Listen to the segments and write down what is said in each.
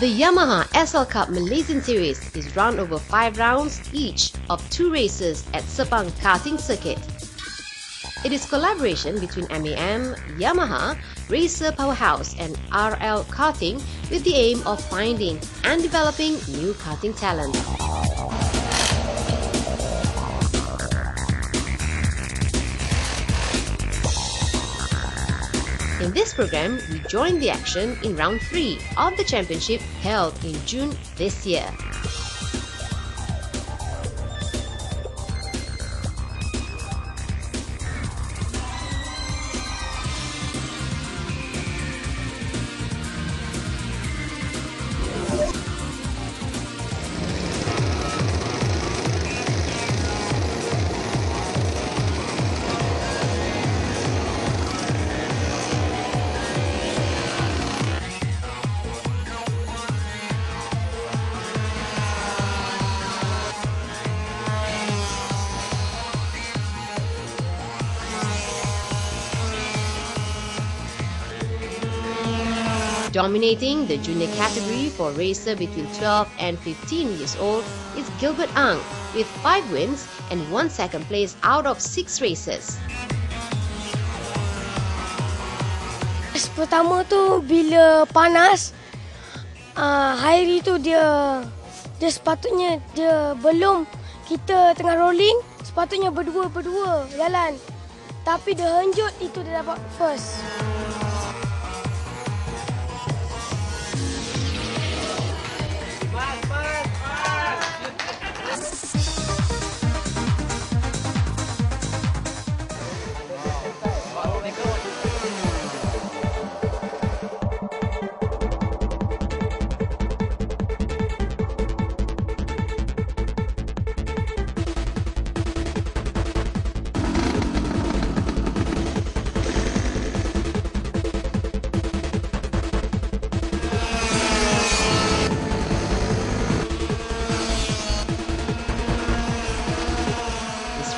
The Yamaha SL Cup Malaysian Series is run over 5 rounds each of 2 races at Sepang Karting Circuit. It is collaboration between MAM, Yamaha, Racer Powerhouse and RL Karting with the aim of finding and developing new karting talent. In this program, we join the action in round 3 of the championship held in June this year. Dominating the junior category for racer between 12 and 15 years old is Gilbert Ang with 5 wins and 1 second place out of 6 races. Pertama tu bila panas, hari tu dia sepatutnya dia belum kita tengah rolling, sepatutnya berdua jalan. Tapi dia henjut, itu dia dapat first.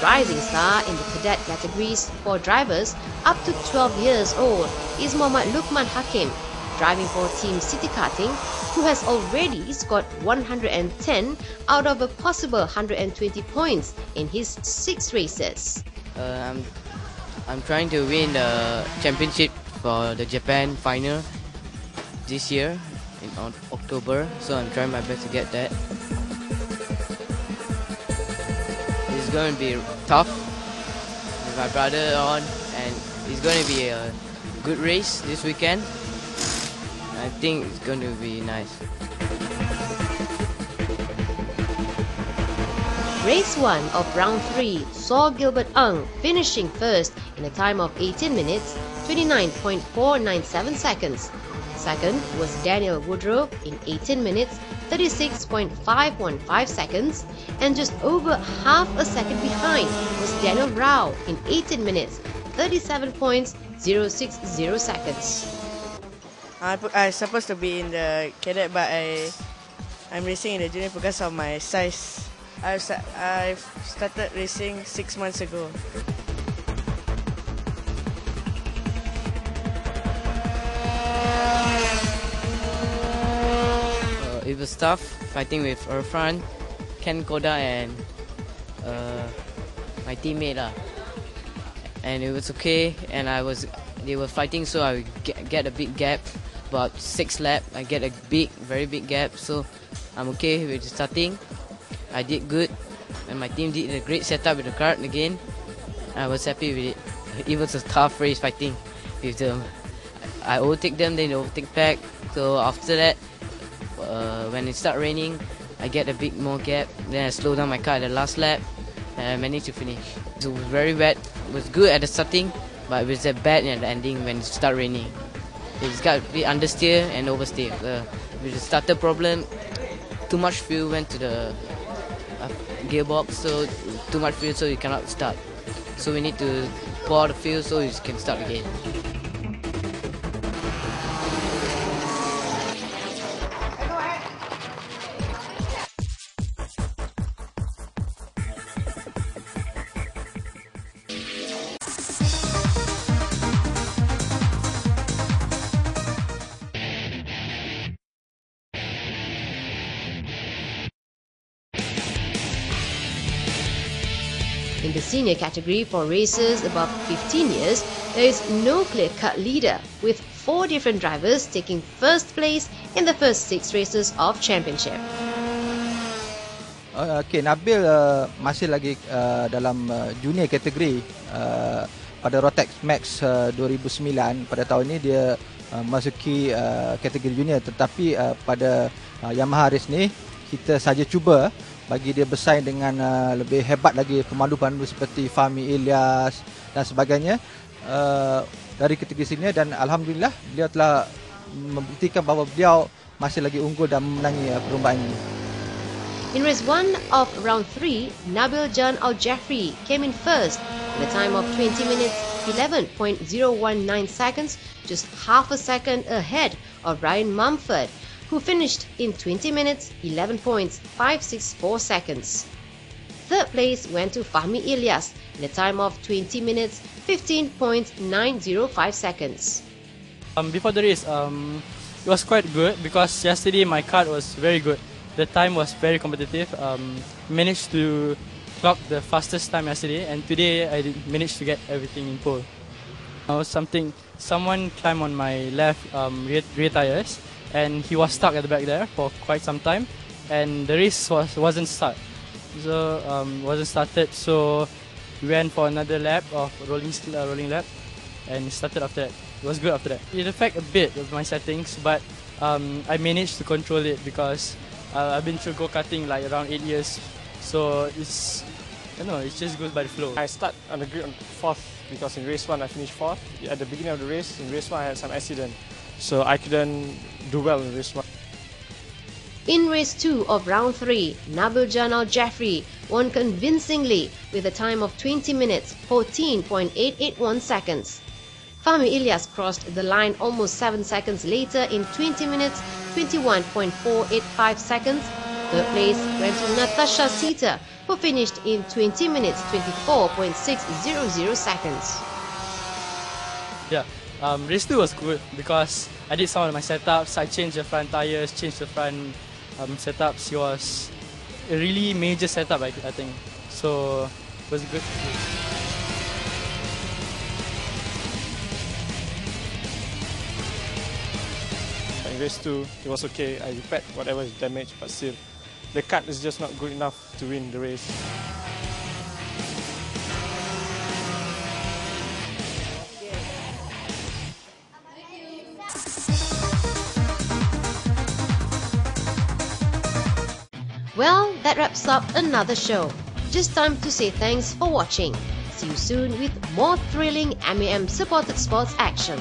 Rising star in the cadet categories for drivers up to 12 years old is Muhammad Lukman Hakim, driving for Team City Karting, who has already scored 110 out of a possible 120 points in his 6 races. I'm trying to win the championship for the Japan final this year in October, so I'm trying my best to get that. It's going to be tough with my brother on, and it's going to be a good race this weekend. I think it's going to be nice. Race 1 of round 3 saw Gilbert Ang finishing first in a time of 18 minutes 29.497 seconds. Second was Daniel Woodrow in 18 minutes 36.515 seconds, and just over half a second behind was Daniel Rao in 18 minutes 37.060 seconds. I'm supposed to be in the cadet, but I'm racing in the junior because of my size. I've started racing 6 months ago. It was tough fighting with Irfan, Ken Koda and my teammate and it was okay, and they were fighting, so I get a big gap, about 6 laps. I get a very big gap, so I'm okay with starting. I did good, and my team did a great setup with the kart again. I was happy with it. It was a tough race fighting with them. I overtake them, then they overtake back. So after that, when it started raining, I get a bit more gap. Then I slow down my car at the last lap, and I managed to finish. It was very wet. It was good at the starting, but it was bad at the ending when it started raining. It's got a bit understeer and oversteer. With the starter problem, too much fuel went to the gearbox, so too much fuel, so you cannot start. So we need to pour out the fuel so you can start again. In the senior category for racers above 15 years, there is no clear-cut leader, with 4 different drivers taking first place in the first 6 races of championship. Okay, Nabil masih lagi dalam junior kategori pada Rotax Max 2009. Pada tahun ini dia masuki kategori junior, tetapi pada Yamaha race ni kita saja cuba bagi dia bersaing dengan lebih hebat lagi pemandu-pemandu seperti Fahmi Ilyas dan sebagainya dari kategori senior, dan alhamdulillah beliau telah membuktikan bahawa beliau masih lagi unggul dan memenangi perlombaan ini. In race 1 of round 3, Nabil Jan Al-Jafri came in first with a time of 20 minutes 11.019 seconds, just half a second ahead of Ryan Mumford, who finished in 20 minutes 11.564 seconds. Third place went to Fahmi Ilyas in a time of 20 minutes 15.905 seconds. Before the race, it was quite good because yesterday my kart was very good. The time was very competitive. Managed to clock the fastest time yesterday, and today I managed to get everything in pole. Someone climbed on my left rear tires, and he was stuck at the back there for quite some time, and the race wasn't started. So we went for another lap of rolling lap, and started after that. It was good after that. It affected a bit of my settings, but I managed to control it because I've been through go-karting like around 8 years, so it just goes by the flow. I start on the grid on 4th because in race 1 I finished 4th. At the beginning of the race, in race 1 I had some accident, so I couldn't do well in race 1. In race 2 of round 3, Nabil Jan Al-Jafri won convincingly with a time of 20 minutes 14.881 seconds. Fahmi Ilyas crossed the line almost 7 seconds later in 20 minutes 21.485 seconds. Third place went to Natasha Sita, who finished in 20 minutes 24.600 seconds. Yeah, race 2 was good because I did some of my setups. I changed the front tires, changed the front setups. It was a really major setup, I think. So it was good. In race 2, it was okay. I repaired whatever is damaged, but still, the kart is just not good enough to win the race. Well, that wraps up another show. Just time to say thanks for watching. See you soon with more thrilling MAM supported sports action.